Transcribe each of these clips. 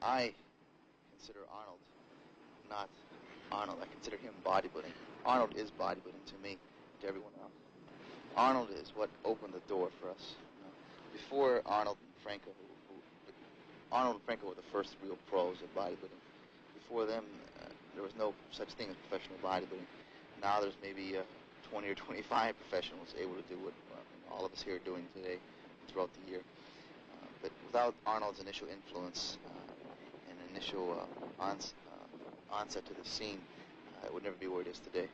I consider Arnold not Arnold. I consider him bodybuilding. Arnold is bodybuilding to me, to everyone else. Arnold is what opened the door for us. Before Arnold and Franco, Arnold and Franco were the first real pros of bodybuilding. Before them, there was no such thing as professional bodybuilding. Now there's maybe 20 or 25 professionals able to do what all of us here are doing today throughout the year. But without Arnold's initial influence and initial onset to the scene, it would never be where it is today.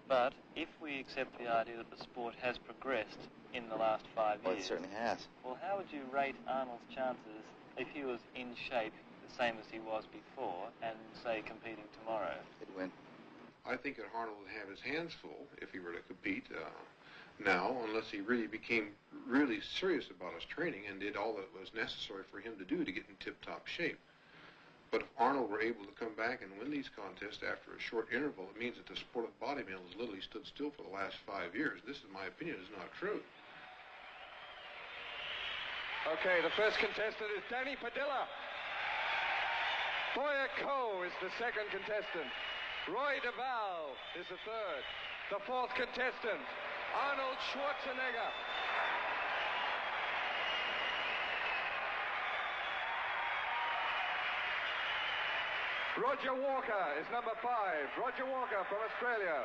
But if we accept the idea that the sport has progressed in the last 5 years... Well, it certainly has. Well, how would you rate Arnold's chances if he was in shape the same as he was before and, say, competing tomorrow? He'd win. I think that Arnold would have his hands full if he were to compete now, unless he really became really serious about his training and did all that was necessary for him to do to get in tip-top shape. But if Arnold were able to come back and win these contests after a short interval, it means that the sport of bodybuilding has literally stood still for the last 5 years. This, in my opinion, is not true. Okay, the first contestant is Danny Padilla. Boyer Coe is the second contestant. Roy DeVal is the third. The fourth contestant, Arnold Schwarzenegger. Roger Walker is number 5. Roger Walker from Australia.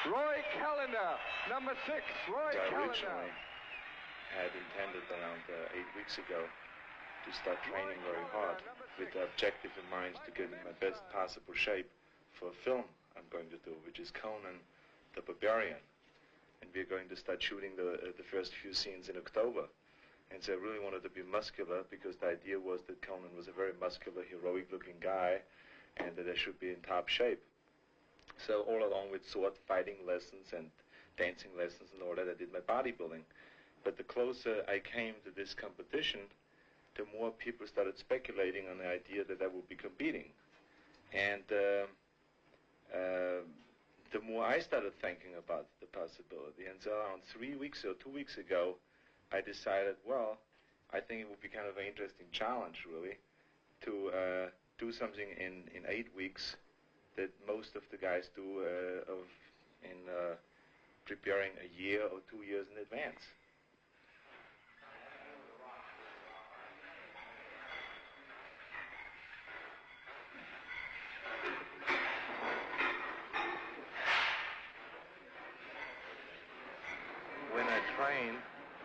Roy Callender, number 6. Roy I Callender. originally had intended around 8 weeks ago to start training very hard with the objective in mind to get in my best possible shape for a film I'm going to do, which is Conan the Barbarian. And we're going to start shooting the first few scenes in October. And so I really wanted to be muscular because the idea was that Conan was a very muscular, heroic-looking guy and that I should be in top shape. So all along with sword fighting lessons and dancing lessons and all that, I did my bodybuilding. But the closer I came to this competition, the more people started speculating on the idea that I would be competing. And the more I started thinking about the possibility. And so around 3 weeks or 2 weeks ago, I decided, well, I think it would be kind of an interesting challenge, really, to do something in 8 weeks that most of the guys do in preparing a year or 2 years in advance. When I train,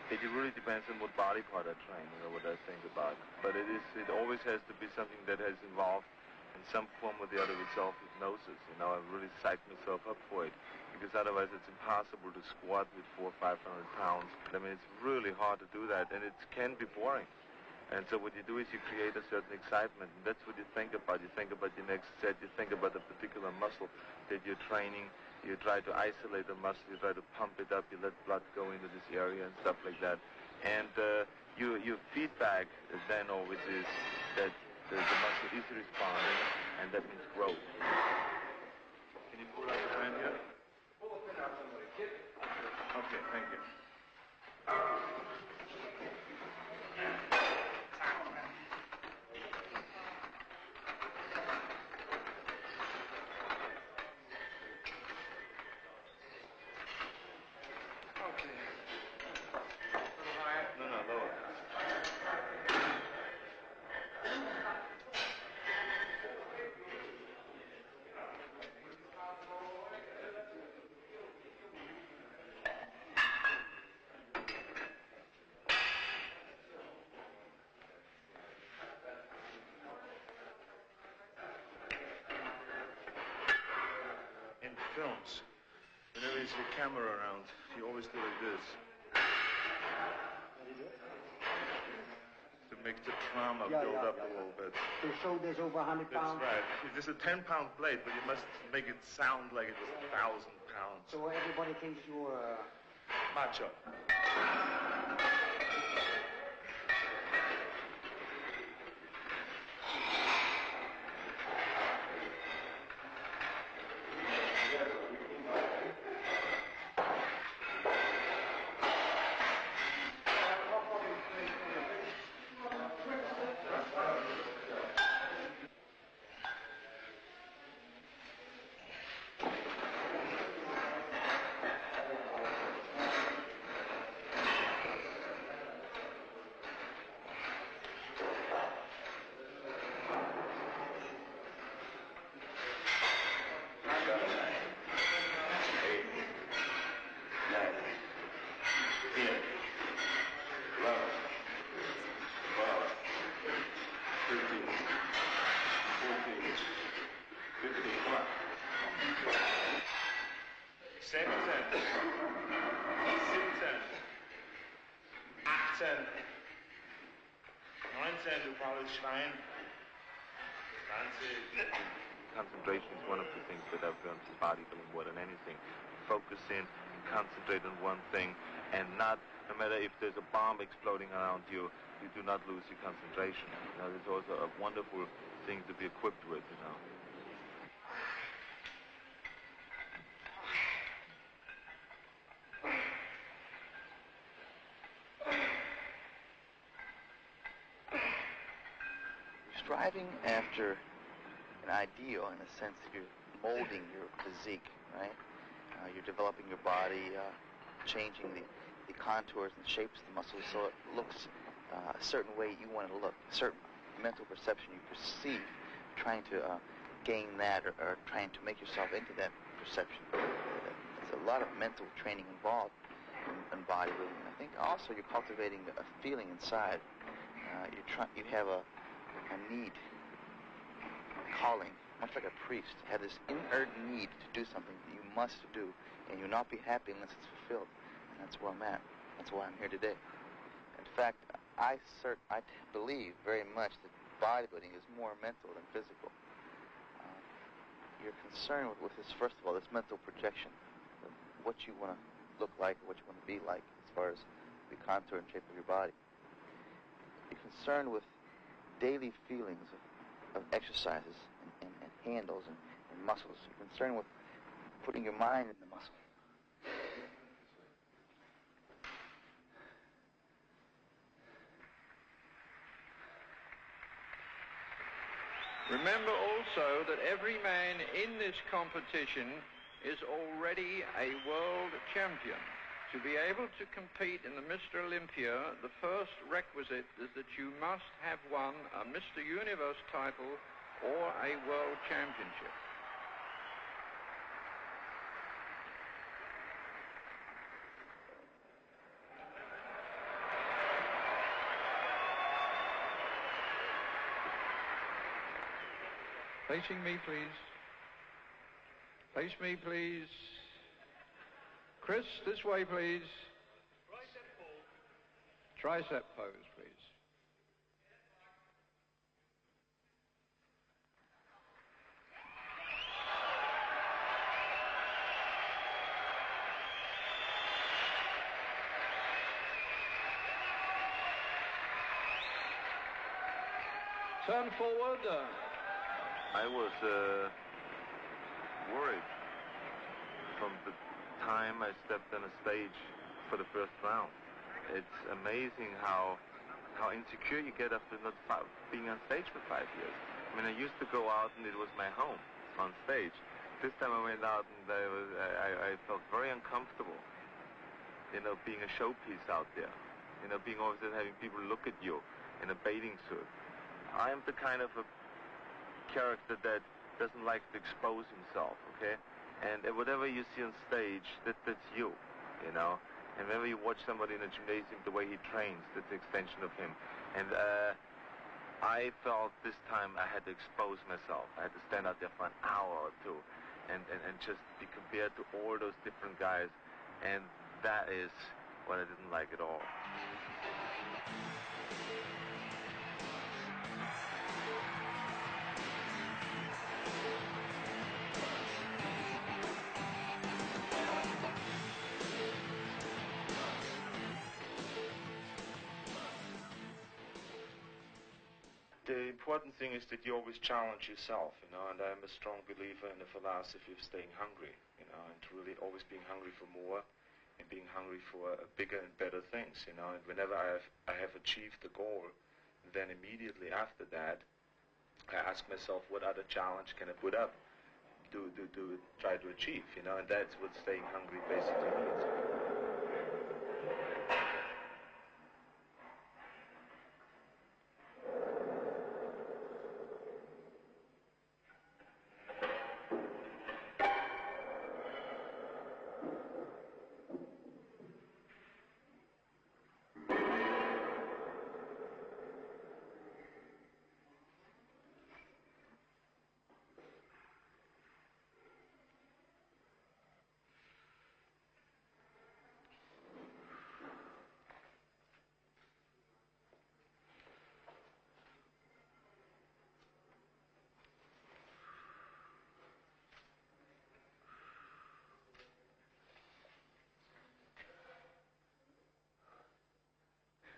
it really depends on what body part I train, what I think about. But it always has to be something that has involved in some form or the other with self-hypnosis. I really psych myself up for it, because otherwise it's impossible to squat with 400 or 500 pounds. I mean, it's really hard to do that, and it can be boring. And so what you do is you create a certain excitement, and that's what you think about. You think about your next set, you think about a particular muscle that you're training, you try to isolate the muscle, you try to pump it up, you let blood go into this area and stuff like that. And your feedback then always is that the muscle is responding, and that means growth. Can you pull out the pen here? Pull the pin out somebody, kid. Okay, thank you. Films, whenever you see a camera around, you always do like this. To make the trauma build up a little bit. To show there's over 100 pounds? That's right. It's a 10-pound plate, but you must make it sound like it was 1,000 pounds. So everybody thinks you're... macho. 16, 17, 18, 19, du faules Schwein, 20. Concentration is one of the things that I've learned in bodybuilding more than anything. Focus in, concentrate on one thing, and no matter if there's a bomb exploding around you, you do not lose your concentration. You know, it's also a wonderful thing to be equipped with, you know. Striving after an ideal in the sense that you're molding your physique, right? You're developing your body, changing the contours and shapes of the muscles so it looks a certain way you want it to look, a certain mental perception you perceive, trying to gain that or trying to make yourself into that perception. There's a lot of mental training involved in bodybuilding. I think also you're cultivating a feeling inside. You have a need, a calling, much like a priest. You have this inert need to do something that you must do, and you'll not be happy unless it's fulfilled. And that's where I'm at. That's why I'm here today. In fact, I believe very much that bodybuilding is more mental than physical. You're concerned with this, first of all, this mental projection of what you want to look like, or what you want to be like, as far as the contour and shape of your body. You're concerned with daily feelings of exercises and handles and muscles. You're concerned with putting your mind in the muscle. Remember also that every man in this competition is already a world champion. To be able to compete in the Mr. Olympia, the first requisite is that you must have won a Mr. Universe title or a world championship. Facing me, please. Face me, please. Chris, this way, please. Tricep pose, please. Turn forward. I was worried from the time I stepped on a stage for the first round. It's amazing how insecure you get after not being on stage for 5 years. I mean, I used to go out and it was my home on stage. This time I went out and I felt very uncomfortable, you know, being a showpiece out there, you know, being always having people look at you in a bathing suit. I am the kind of a character that doesn't like to expose himself, okay? And whatever you see on stage, that's you, you know? And whenever you watch somebody in a gymnasium, the way he trains, that's the extension of him. And I felt this time I had to expose myself. I had to stand out there for an hour or two and just be compared to all those different guys. And that is what I didn't like at all. The important thing is that you always challenge yourself, you know, and I'm a strong believer in the philosophy of staying hungry, you know, and really always being hungry for more and being hungry for bigger and better things, you know, and whenever I have achieved the goal, then immediately after that, I ask myself, what other challenge can I put up to try to achieve, you know, and that's what staying hungry basically means.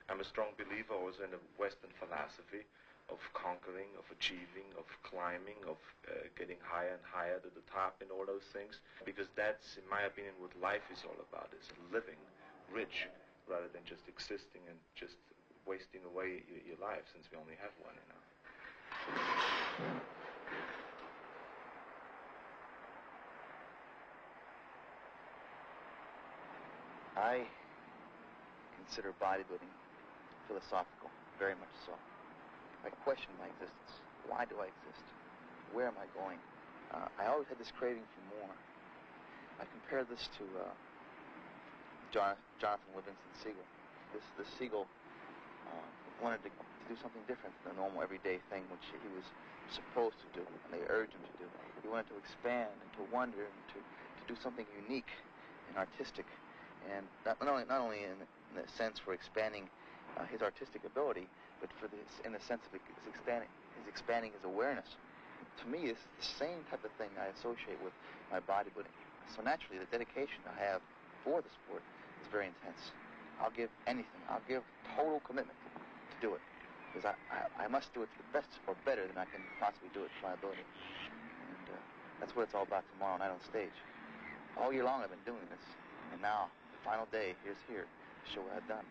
I'm a strong believer also in the Western philosophy of conquering, of achieving, of climbing, of getting higher and higher to the top and all those things. Because that's, in my opinion, what life is all about, is living rich rather than just existing and just wasting away your life, since we only have one, you know. I consider bodybuilding philosophical, very much so. I question my existence. Why do I exist? Where am I going? I always had this craving for more. I compare this to Jonathan Livingston Seagull. This seagull wanted to do something different than the normal everyday thing which he was supposed to do, and they urged him to do. He wanted to expand and to wonder and to do something unique and artistic, and not only in the sense for expanding his artistic ability, but for this, in the sense of expanding his awareness. To me, it's the same type of thing I associate with my bodybuilding. So naturally, the dedication I have for the sport is very intense. I'll give anything. I'll give total commitment to do it, because I must do it to the best or better than I can possibly do it to my ability. And that's what it's all about tomorrow night on stage. All year long I've been doing this, and now, the final day, here's here to show what I've done.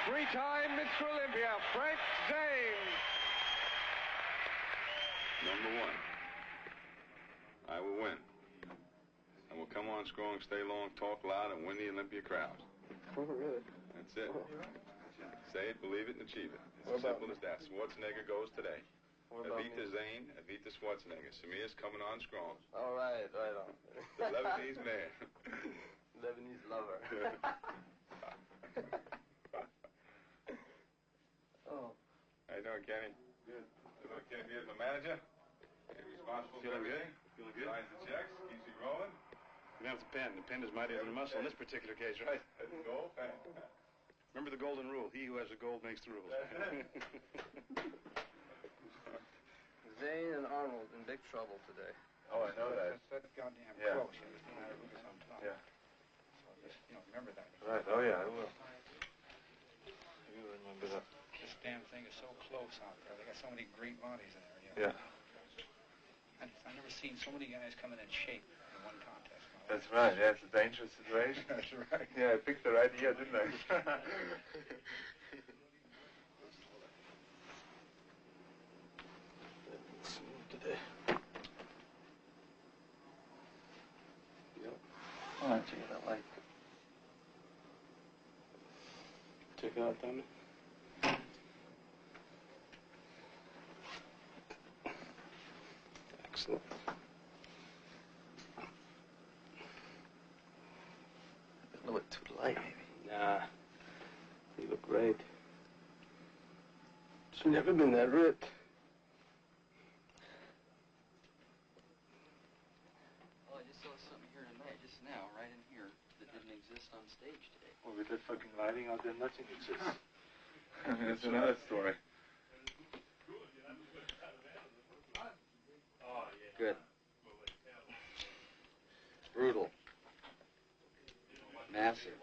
three-time Mr. Olympia, Frank Zane. Number one, I will win. I will come on strong, stay long, talk loud, and win the Olympia crowd. Oh, really? That's it. Say it, believe it, and achieve it. It's as simple as that. Schwarzenegger goes today. Evita Zane, Evita Schwarzenegger. Samir's coming on strong. All right, right on. The Lebanese man. Lebanese lover. Oh. How you doing, Kenny? Good. Hello, Kenny. Here's my manager. He's responsible for everything. Feeling good? Signs the checks, keeps you rolling. You have the pen. The pen is mightier than the muscle in this particular case, right? That's the goal. Remember the golden rule. He who has the gold makes the rules. Zane and Arnold in big trouble today. Oh, I know that. That's goddamn Yeah. close. You know, it was on top. Yeah. So just, remember that. Right. Oh, yeah, I will. You remember that. This damn thing is so close out there. They got so many great bodies in there. Yeah. I've never seen so many guys come in shape in one contest. That's right. Yeah, it's a dangerous situation. That's right. Yeah, I picked the right year, didn't I? Today. Yep. All right, check it out, like. Check it out, Tommy. Excellent. A little bit too light, maybe. Nah. You look great. She's never been that ripped. Oh, I just saw something here tonight, just now, right in here, that didn't exist on stage today. Well, with that fucking lighting out there, nothing exists. That's another story. Good. Brutal. Massive.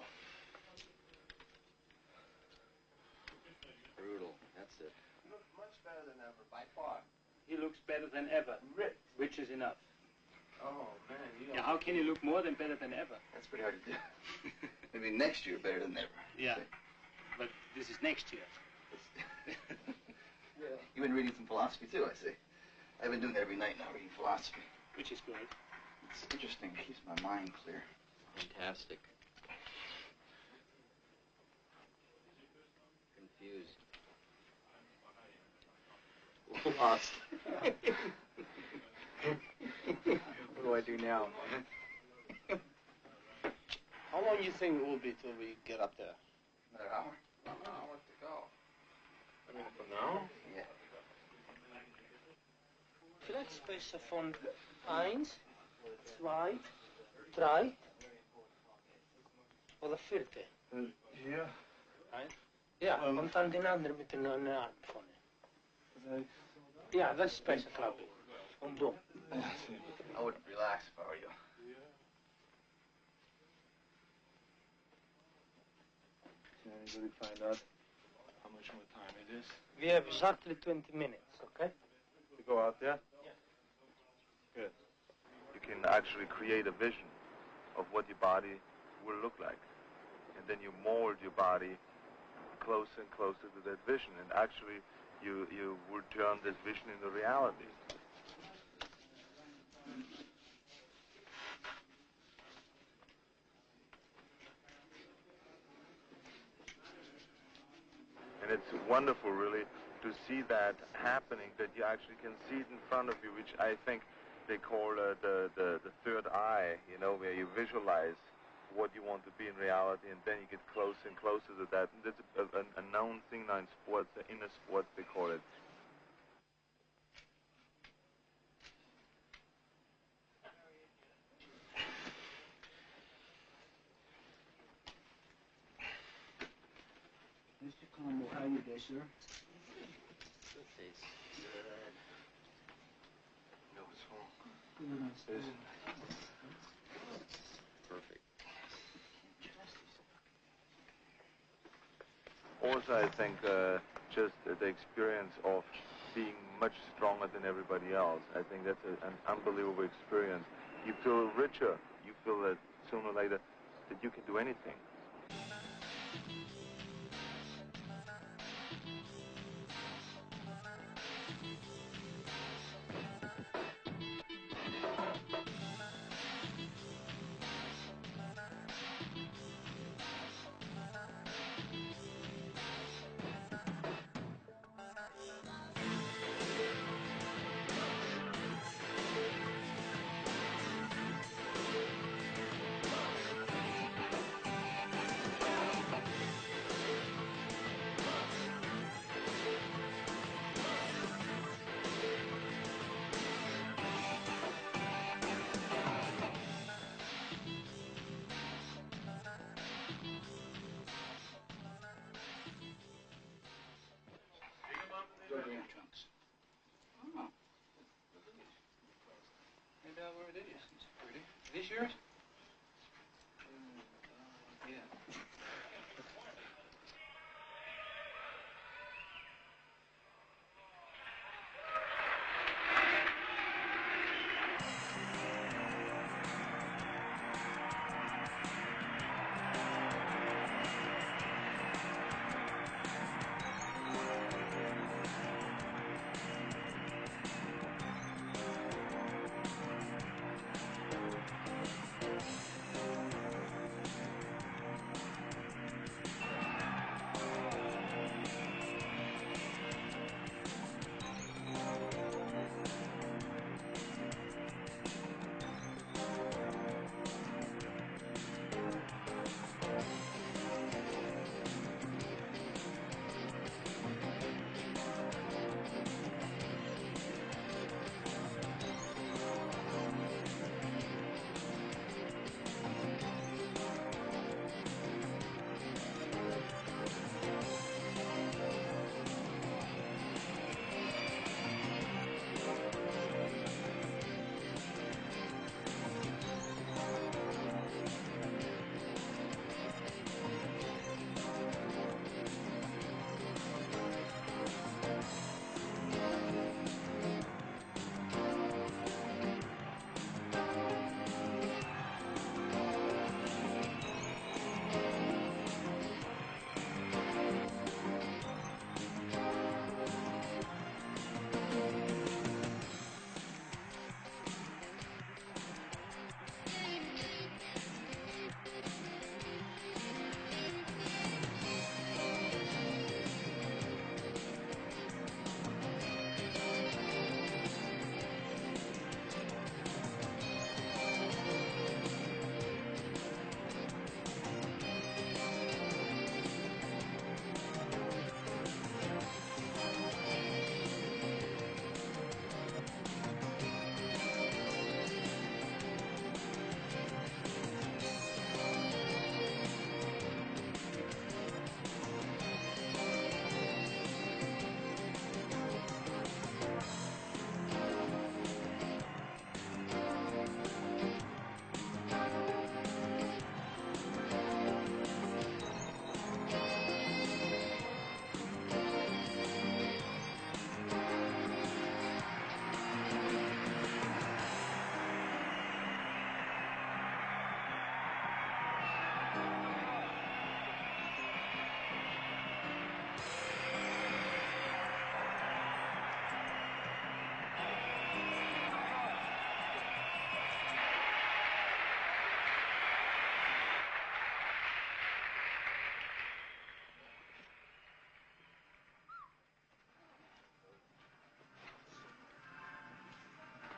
Brutal. That's it. You look much better than ever, by far. He looks better than ever, Ripped. which is enough. Oh, man, you don't... Yeah, how can he look more than better than ever? That's pretty hard to do. Maybe next year better than ever. Yeah, but this is next year. Yeah. You've been reading some philosophy, too, I see. I've been doing that every night now, reading philosophy. Which is good. It's interesting. It keeps my mind clear. Fantastic. Confused. Lost. What do I do now? How long do you think it will be till we get up there? Another hour? An hour to go. I mean, from now? Yeah. Vielleicht besser von 1, 2, 3 oder 4. Hier. Ja, und dann den anderen mit den Arm vorne. Ja, das ist besser, glaube ich. Und du. I wouldn't relax if I were you. Can anybody find out how much more time it is? We have exactly 20 minutes, okay? To go out there? Yeah. Good. You can actually create a vision of what your body will look like. And then you mold your body closer and closer to that vision. And actually, you will turn this vision into reality. And it's wonderful, really, to see that happening, that you actually can see it in front of you, which I think they call the third eye, where you visualize what you want to be in reality, and then you get closer and closer to that. And that's a known thing now in sports, inner sports, they call it. Mr. Campbell, how you doing, sir? Good face. Good. No, it's wrong. Good. Perfect. Also, I think just the experience of being much stronger than everybody else. I think that's an unbelievable experience. You feel richer. You feel that sooner or later that you can do anything. This yours? Yeah.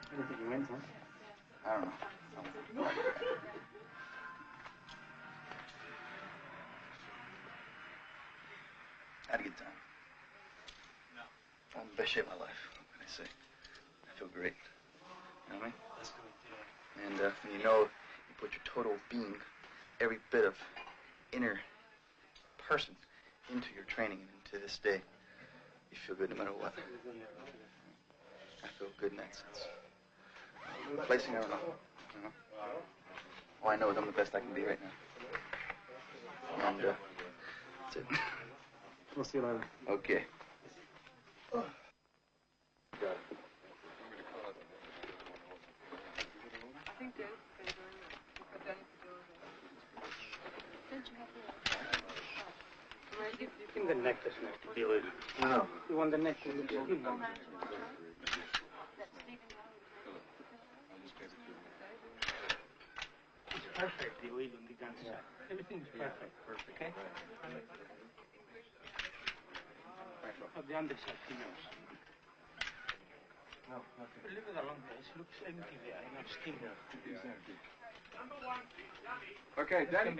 I don't think he wins, huh? I don't know. I had a good time. I'm in the best shape of my life. What can I say? I feel great. You know what I mean? That's good, yeah. And when you know you put your total being, every bit of inner person into your training and into this day, you feel good no matter what. I feel good in that sense. Placing, I don't know. You know? All I know is I'm the best I can be right now. And that's it. We'll see you later. Okay. I think the neck doesn't have to be with. No. You want the neck to look skin. It's perfect, the oil on the gun side. Everything's perfect. Perfect. Okay? On the underside, he knows. No, nothing. Leave it alone, guys. It looks empty there. Enough skin there. Exactly. Okay, Danny,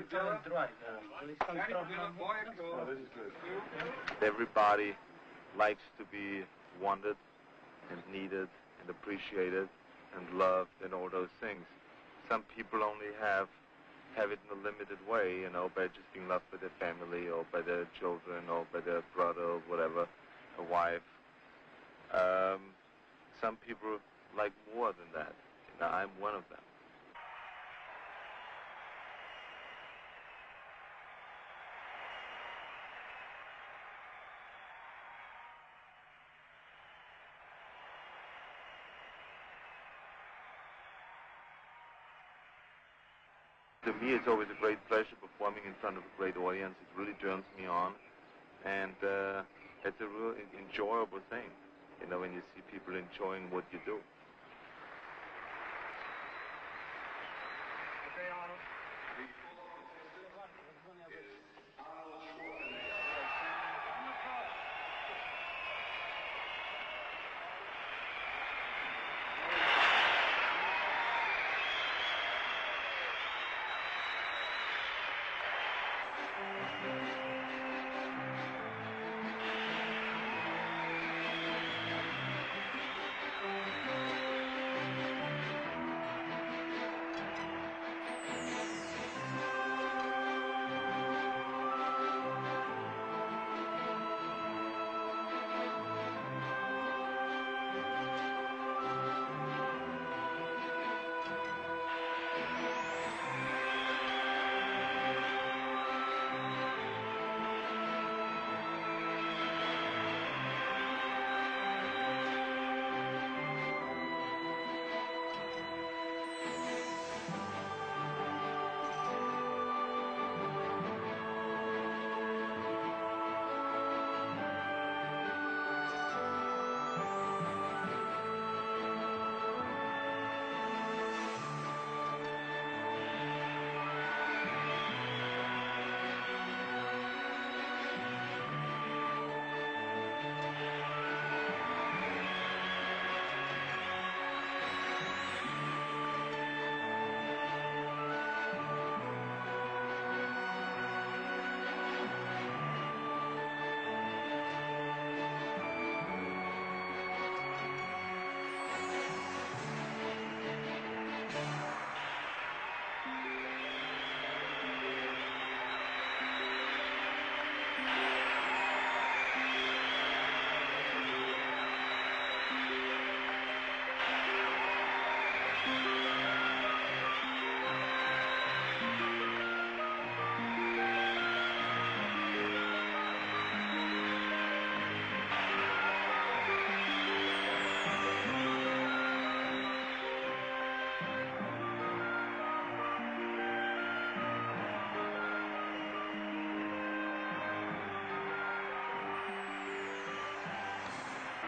Everybody likes to be wanted and needed and appreciated and loved and all those things. Some people only have it in a limited way, you know, by just being loved by their family or by their children or by their brother or whatever, a wife. Some people like more than that. You know, I'm one of them. To me, it's always a great pleasure performing in front of a great audience. It really turns me on, and it's a real enjoyable thing, you know, when you see people enjoying what you do. Okay, Arnold.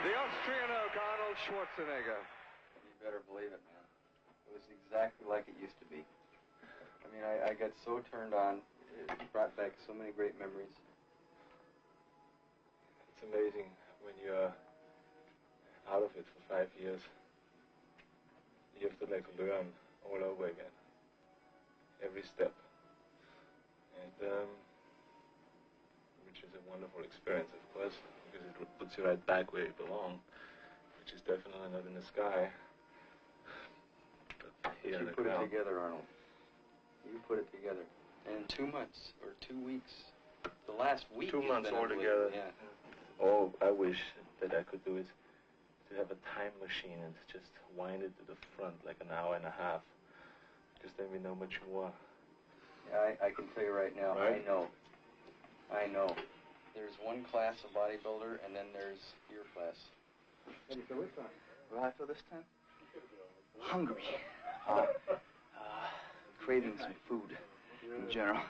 The Austrian oak, Arnold Schwarzenegger. You better believe it, man. It was exactly like it used to be. I mean, I got so turned on. It brought back so many great memories. It's amazing when you're out of it for 5 years. You have to like learn all over again. Every step. And which is a wonderful experience, of course, because it puts you right back where you belong, which is definitely not in the sky. But here You put it together, Arnold. You put it together. And in 2 months, or 2 weeks, the last week 2 months altogether. Yeah. All I wish that I could do is to have a time machine and just wind it to the front like an hour and a half, because then we know much more. Yeah, I can tell you right now, Right? I know. There's one class of bodybuilder, and then there's your class. How do you feel this time? What do I feel this time? Hungry. Craving some food in general.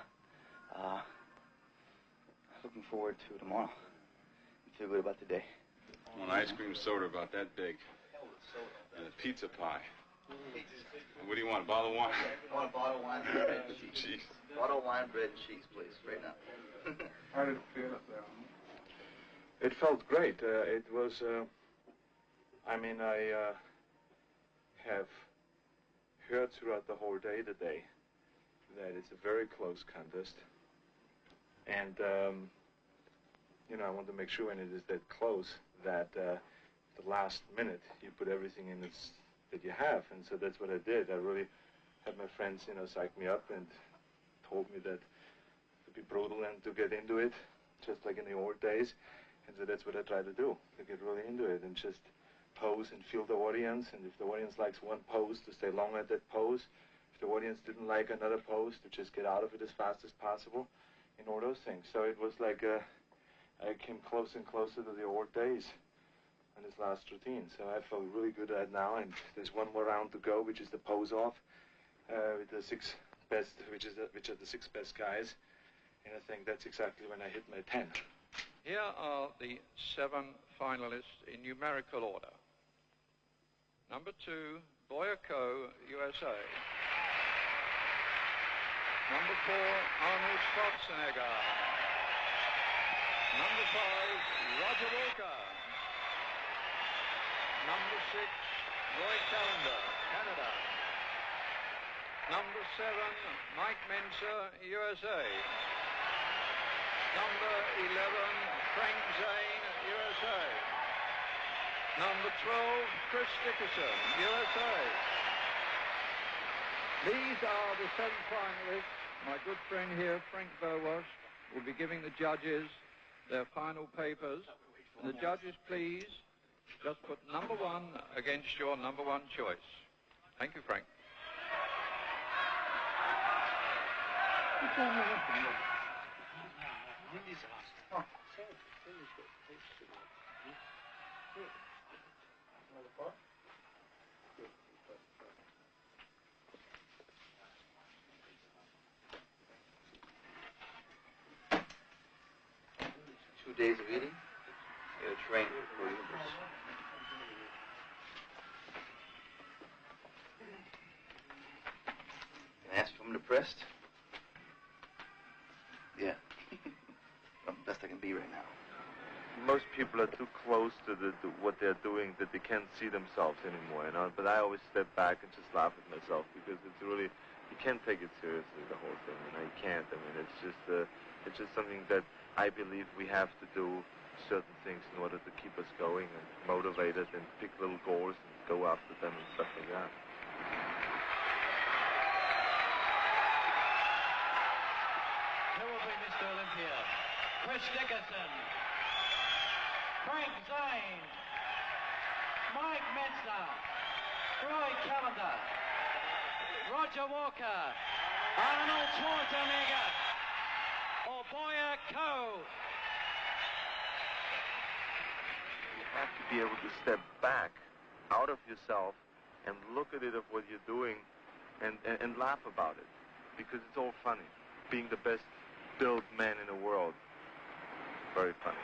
Looking forward to tomorrow. I feel good about the day. An ice cream soda about that big. And a pizza pie. And what do you want, a bottle of wine? I want a bottle of wine, bread, and cheese. Cheese. Bottle of wine, bread, and cheese, please, right now. How did it feel up there? It felt great. It was, I mean, I have heard throughout the whole day today that it's a very close contest. And, you know, I want to make sure when it is that close that the last minute you put everything in that you have. And so that's what I did. I really had my friends, you know, psych me up and told me that to be brutal and to get into it, just like in the old days. And so that's what I try to do, to get really into it and just pose and feel the audience. And if the audience likes one pose, to stay long at that pose. If the audience didn't like another pose, to just get out of it as fast as possible, and all those things. So it was like I came closer and closer to the old days on this last routine. So I feel really good right now, and there's one more round to go, which is the pose off with the 6 best, which are the 6 best guys, and I think that's exactly when I hit my 10. Here are the 7 finalists in numerical order. Number 2, Boyako, USA. Number 4, Arnold Schwarzenegger. Number 5, Roger Walker. Number 6, Roy Callender, Canada. Number 7, Mike Menser, USA. Number 11, Frank Zane, USA. Number 12, Chris Dickerson, USA. These are the 7 finalists. My good friend here, Frank Verwas, will be giving the judges their final papers. And the judges, please, just put number 1 against your number 1 choice. Thank you, Frank. Two days of eating, you train for your Can I ask if I'm depressed? Yeah. I'm the best I can be right now. Most people are too close to what they're doing that they can't see themselves anymore, you know. But I always step back and just laugh at myself because it's really, you can't take it seriously, the whole thing. You know, you can't. I mean, it's just something that I believe we have to do certain things in order to keep us going and motivated and pick little goals and go after them and stuff like that. Who will be Mr. Olympia? Chris Dickerson, Frank Zane, Mike Menser, Roy Callender, Roger Walker, Arnold Schwarzenegger, or Boyako. You have to be able to step back out of yourself and look at it of what you're doing and laugh about it because it's all funny. Being the best built man in the world, very funny.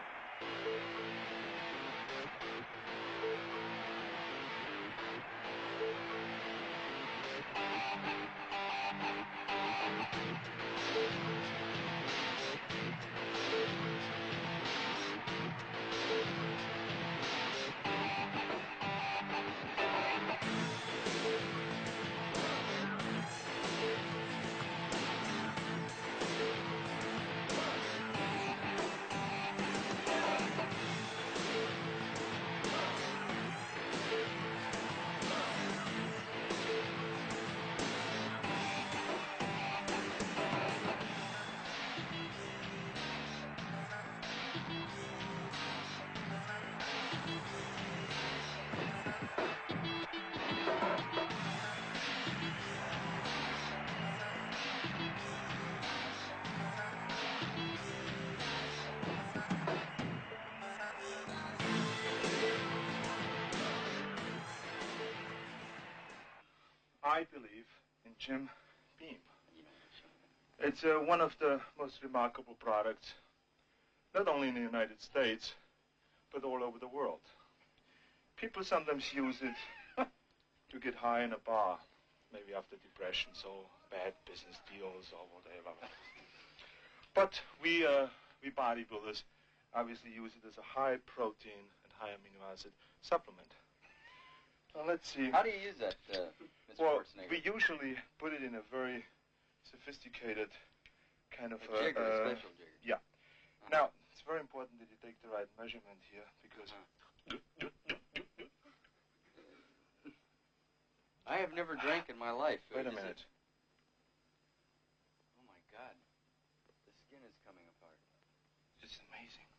I believe in Jim Beam. It's one of the most remarkable products, not only in the United States, but all over the world. People sometimes use it to get high in a bar, maybe after depressions or bad business deals or whatever. But we bodybuilders obviously use it as a high protein and high amino acid supplement. Now let's see. How do you use that, Mr. Well, Schwarzenegger? we usually put it in a very sophisticated kind of a jigger, a special jigger. Yeah. Now, it's very important that you take the right measurement here because I have never drank in my life. Wait a minute. Oh my God. The skin is coming apart. It's amazing.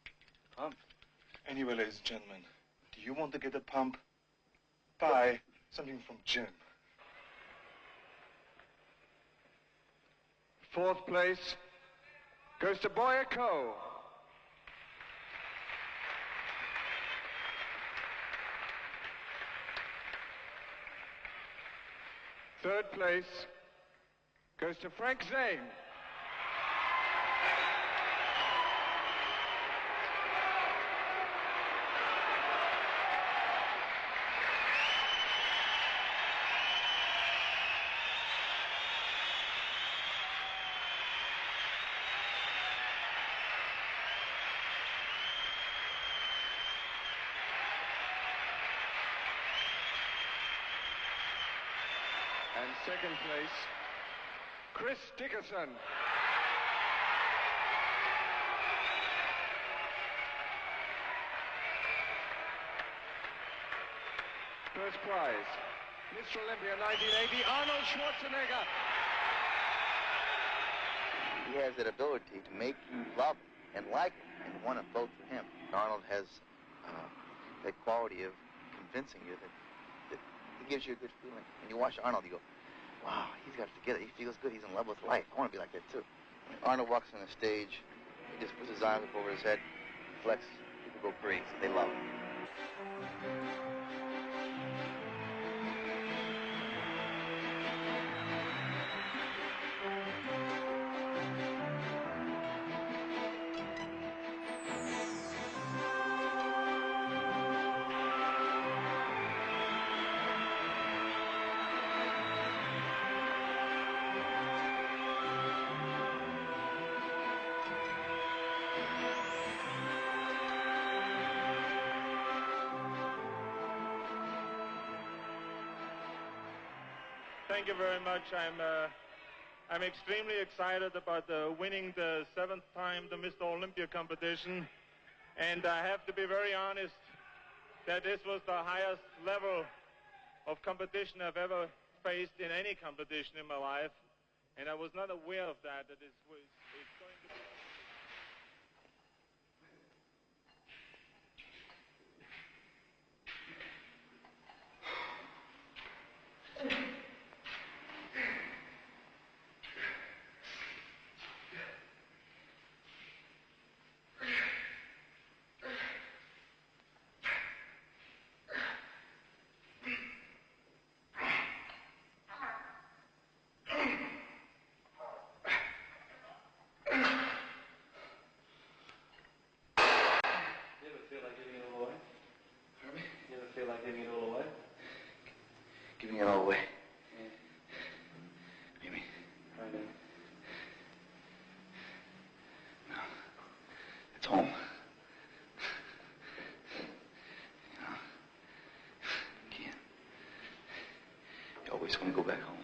Pump. Anyway, ladies and gentlemen, do you want to get a pump? Buy something from Jim. 4th place goes to Boyako. 3rd place goes to Frank Zane. And second place, Chris Dickerson. First prize, Mr. Olympia 1980, Arnold Schwarzenegger. He has that ability to make you love him and like him and want to vote for him. Arnold has that quality of convincing you that he gives you a good feeling. When you watch Arnold, you go, wow, he's got it together. He feels good. He's in love with life. I want to be like that, too. When Arnold walks on the stage, he just puts his arms up over his head, flex. People go crazy. They love him. Thank you very much. I'm extremely excited about winning the 7th time the Mr. Olympia competition, and I have to be very honest that this was the highest level of competition I've ever faced in any competition in my life, and I was not aware of that. It's going to be. Giving it all away. Yeah. What do you mean? Right in. No. It's home. You know, can't. You always want to go back home.